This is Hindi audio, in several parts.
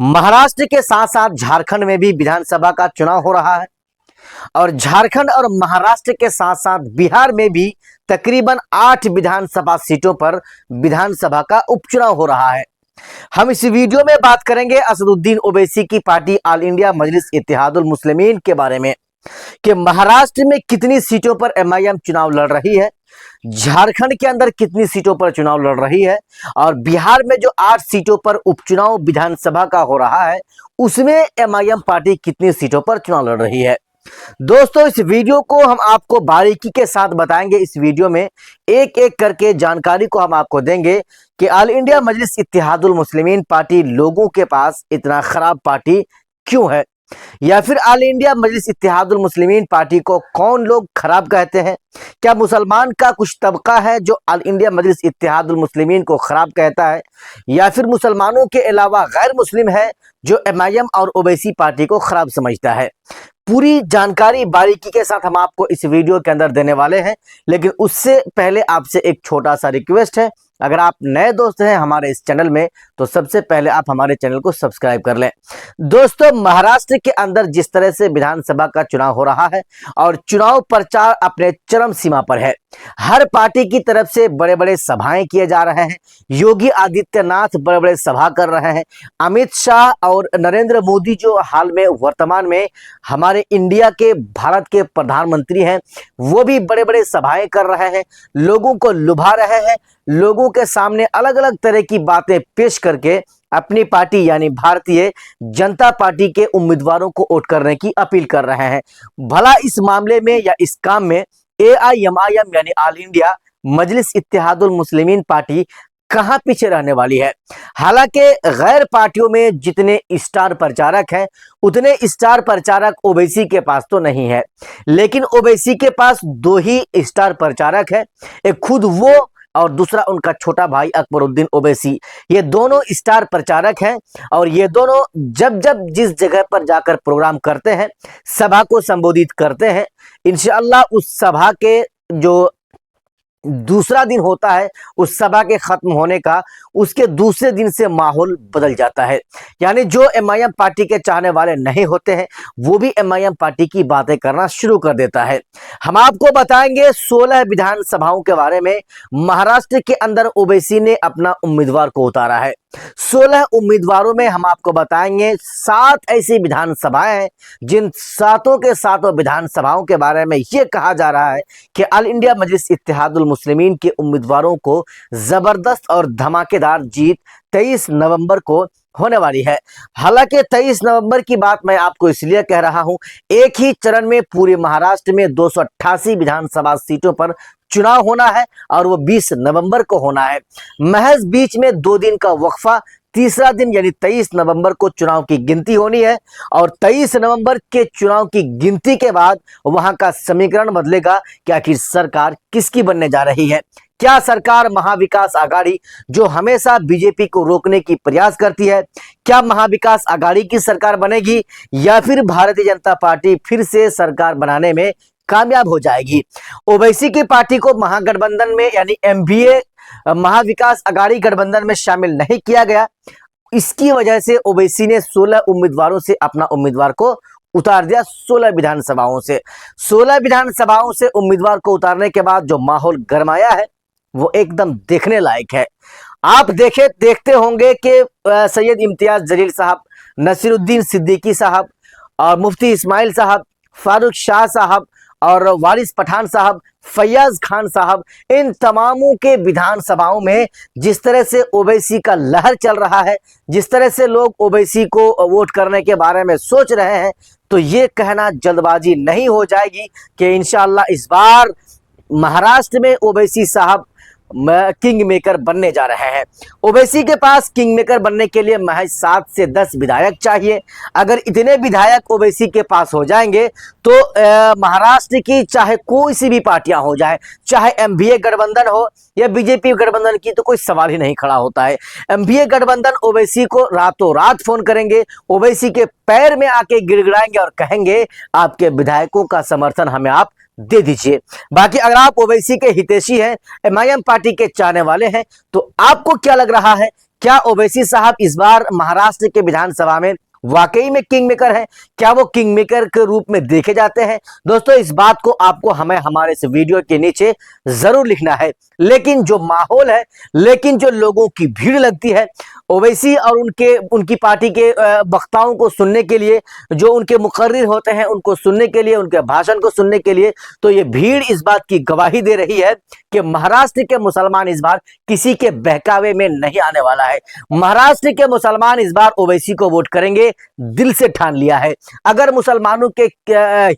महाराष्ट्र के साथ साथ झारखंड में भी विधानसभा का चुनाव हो रहा है और झारखंड और महाराष्ट्र के साथ साथ बिहार में भी तकरीबन 8 विधानसभा सीटों पर विधानसभा का उपचुनाव हो रहा है। हम इस वीडियो में बात करेंगे असदुद्दीन ओवैसी की पार्टी ऑल इंडिया मजलिस इत्तेहादुल मुस्लिमीन के बारे में कि महाराष्ट्र में कितनी सीटों पर एमआईएम चुनाव लड़ रही है, झारखंड के अंदर कितनी सीटों पर चुनाव लड़ रही है और बिहार में जो 8 सीटों पर उपचुनाव विधानसभा का हो रहा है उसमें एमआईएम पार्टी कितनी सीटों पर चुनाव लड़ रही है। दोस्तों, इस वीडियो को हम आपको बारीकी के साथ बताएंगे। इस वीडियो में एक एक करके जानकारी को हम आपको देंगे कि ऑल इंडिया मजलिस इत्तेहादुल मुस्लिमीन पार्टी लोगों के पास इतना खराब पार्टी क्यों है, या फिर ऑल इंडिया मजलिस इत्तेहादुल मुस्लिमीन पार्टी को कौन लोग खराब कहते हैं। क्या मुसलमान का कुछ तबका है जो ऑल इंडिया मजलिस इत्तेहादुल मुस्लिमीन को खराब कहता है, या फिर मुसलमानों के अलावा गैर मुस्लिम है जो एमआईएम और ओवैसी पार्टी को खराब समझता है। पूरी जानकारी बारीकी के साथ हम आपको इस वीडियो के अंदर देने वाले हैं, लेकिन उससे पहले आपसे एक छोटा सा रिक्वेस्ट है। अगर आप नए दोस्त हैं हमारे इस चैनल में तो सबसे पहले आप हमारे चैनल को सब्सक्राइब कर लें। दोस्तों, महाराष्ट्र के अंदर जिस तरह से विधानसभा का चुनाव हो रहा है और चुनाव प्रचार अपने चरम सीमा पर है, हर पार्टी की तरफ से बड़े बड़े सभाएं किए जा रहे हैं। योगी आदित्यनाथ बड़े बड़े सभा कर रहे हैं। अमित शाह और नरेंद्र मोदी जो हाल में वर्तमान में हमारे इंडिया के भारत के प्रधानमंत्री हैं, वो भी बड़े बड़े सभाएं कर रहे हैं, लोगों को लुभा रहे हैं, लोगों के सामने अलग अलग तरह की बातें पेश करके अपनी पार्टी यानी भारतीय जनता पार्टी के उम्मीदवारों को वोट करने की अपील कर रहे हैं। भला इस मामले में या इस काम में एआईएमआईएम यानी ऑल इंडिया मजलिस इत्तेहादुल मुस्लिमीन पार्टी कहां पीछे रहने वाली है। हालांकि गैर पार्टियों में जितने स्टार प्रचारक हैं उतने स्टार प्रचारक ओवैसी के पास तो नहीं है, लेकिन ओवैसी के पास 2 ही स्टार प्रचारक है, एक खुद वो और दूसरा उनका छोटा भाई अकबरुद्दीन ओवैसी। ये दोनों स्टार प्रचारक हैं और ये दोनों जब जब जिस जगह पर जाकर प्रोग्राम करते हैं, सभा को संबोधित करते हैं, इंशाअल्लाह उस सभा के जो दूसरा दिन होता है, उस सभा के खत्म होने का उसके दूसरे दिन से माहौल बदल जाता है। यानी जो एमआईएम पार्टी के चाहने वाले नहीं होते हैं वो भी एमआईएम पार्टी की बातें करना शुरू कर देता है। हम आपको बताएंगे 16 विधानसभाओं के बारे में। महाराष्ट्र के अंदर ओवैसी ने अपना उम्मीदवार को उतारा है। 16 उम्मीदवारों में हम आपको बताएंगे 7 ऐसी विधानसभाएं हैं जिन सातों के सातों विधानसभाओं के बारे में यह कहा जा रहा है कि ऑल इंडिया मजलिस इत्तेहादुल मुस्लिमीन के उम्मीदवारों को जबरदस्त और धमाकेदार जीत 23 नवंबर को होने वाली है। हालांकि 23 नवंबर की बात मैं आपको इसलिए कह रहा हूं, एक ही चरण में पूरे महाराष्ट्र में 288 विधानसभा सीटों पर चुनाव होना है और वो 20 नवंबर को होना है। महज बीच में 2 दिन का वक्फा, तीसरा दिन यानी 23 नवंबर को चुनाव की गिनती होनी है और 23 नवंबर के चुनाव की गिनती के बाद वहां का समीकरण बदलेगा कि आखिर सरकार किसकी बनने जा रही है। क्या सरकार महाविकास आघाड़ी जो हमेशा बीजेपी को रोकने की प्रयास करती है, क्या महाविकास आघाड़ी की सरकार बनेगी या फिर भारतीय जनता पार्टी फिर से सरकार बनाने में कामयाब हो जाएगी। ओवैसी की पार्टी को महागठबंधन में यानी एमवीए महाविकास आघाड़ी गठबंधन में शामिल नहीं किया गया। इसकी वजह से ओवैसी ने 16 उम्मीदवारों से अपना उम्मीदवार को उतार दिया। 16 विधानसभाओं से 16 विधानसभाओं से उम्मीदवार को उतारने के बाद जो माहौल गरमाया है वो एकदम देखने लायक है। आप देखते होंगे कि सैयद इम्तियाज जलील साहब, नसीरुद्दीन सिद्दीकी साहब और मुफ्ती इस्माइल साहब, फारूक शाह साहब और वारिस पठान साहब, फैयाज खान साहब, इन तमामों के विधानसभाओं में जिस तरह से ओवैसी का लहर चल रहा है, जिस तरह से लोग ओवैसी को वोट करने के बारे में सोच रहे हैं, तो ये कहना जल्दबाजी नहीं हो जाएगी कि इंशाअल्लाह इस बार महाराष्ट्र में ओवैसी साहब किंग मेकर बनने जा रहे हैं। ओवैसी के पास किंग मेकर बनने के लिए महज 7 से 10 विधायक चाहिए। अगर इतने विधायक ओवैसी के पास हो जाएंगे तो महाराष्ट्र की चाहे कोई सी भी पार्टियां हो जाए, चाहे एमवीए गठबंधन हो या बीजेपी गठबंधन की, तो कोई सवाल ही नहीं खड़ा होता है। एमवीए गठबंधन ओवैसी को रातों रात फोन करेंगे, ओवैसी के पैर में आके गिड़गिड़ाएंगे और कहेंगे आपके विधायकों का समर्थन हमें आप दे दीजिए। बाकी अगर आप ओवैसी के हितैषी हैं, एमआईएम पार्टी के चाहने वाले हैं, तो आपको क्या लग रहा है क्या ओवैसी साहब इस बार महाराष्ट्र के विधानसभा में वाकई में किंग मेकर है? क्या वो किंग मेकर के रूप में देखे जाते हैं? दोस्तों, इस बात को आपको हमें हमारे इस वीडियो के नीचे जरूर लिखना है। लेकिन जो माहौल है, लेकिन जो लोगों की भीड़ लगती है ओवैसी और उनकी पार्टी के वक्ताओं को सुनने के लिए, जो उनके मुकर्रिर होते हैं उनको सुनने के लिए, उनके भाषण को सुनने के लिए, तो ये भीड़ इस बात की गवाही दे रही है कि महाराष्ट्र के मुसलमान इस बार किसी के बहकावे में नहीं आने वाला है। महाराष्ट्र के मुसलमान इस बार ओवैसी को वोट करेंगे, दिल से ठान लिया है। अगर मुसलमानों के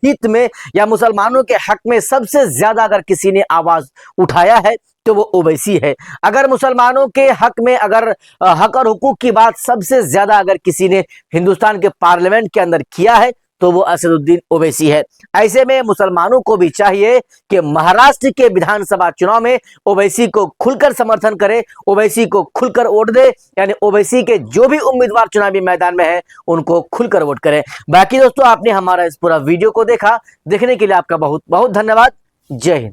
हित में या मुसलमानों के हक में सबसे ज्यादा अगर किसी ने आवाज उठाया है तो वो ओवैसी है। अगर मुसलमानों के हक में, अगर हक और हुकूक की बात सबसे ज्यादा अगर किसी ने हिंदुस्तान के पार्लियामेंट के अंदर किया है तो वो असदुद्दीन ओवैसी है। ऐसे में मुसलमानों को भी चाहिए कि महाराष्ट्र के विधानसभा चुनाव में ओवैसी को खुलकर समर्थन करे, ओवैसी को खुलकर वोट दे, यानी ओवैसी के जो भी उम्मीदवार चुनावी मैदान में है उनको खुलकर वोट करें। बाकी दोस्तों, आपने हमारा इस पूरा वीडियो को देखा, देखने के लिए आपका बहुत बहुत धन्यवाद। जय हिंद।